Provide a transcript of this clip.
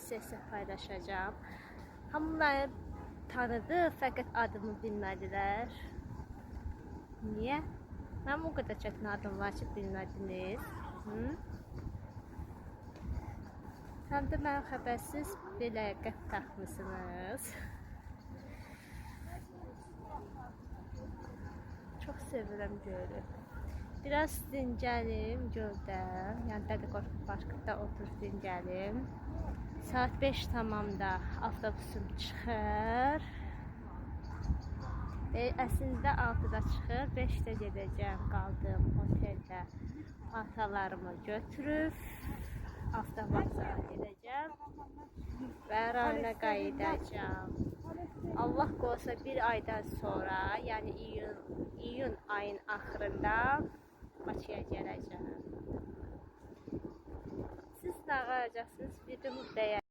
sessiz paylaşacağım. Hamıları tanıdı, fəqət adımı bilmədilər. Niyə? Mənim o qədər çətin adım var ki, bilmədiniz. Həm də mənim xəbərsiz belə qət taxmısınız. Çox sevirəm gölü. Biraz dincəlim göldə, yəni Dədə Qorqud parkında oturub dincəlim. Saat 5 tamamda avtobusum çıxır. Əslində 6-da çıxır, 5-də gedəcəm qaldığım oteldə. Paltarlarımı götürüb avtovağzala gedəcəm və rayona qayıdacağam. Allah qoysa bir aydan sonra, yəni iyun ayın axırında Bakıya gələcəm. Siz nə qalacaqsınız? Videomu bəyənin.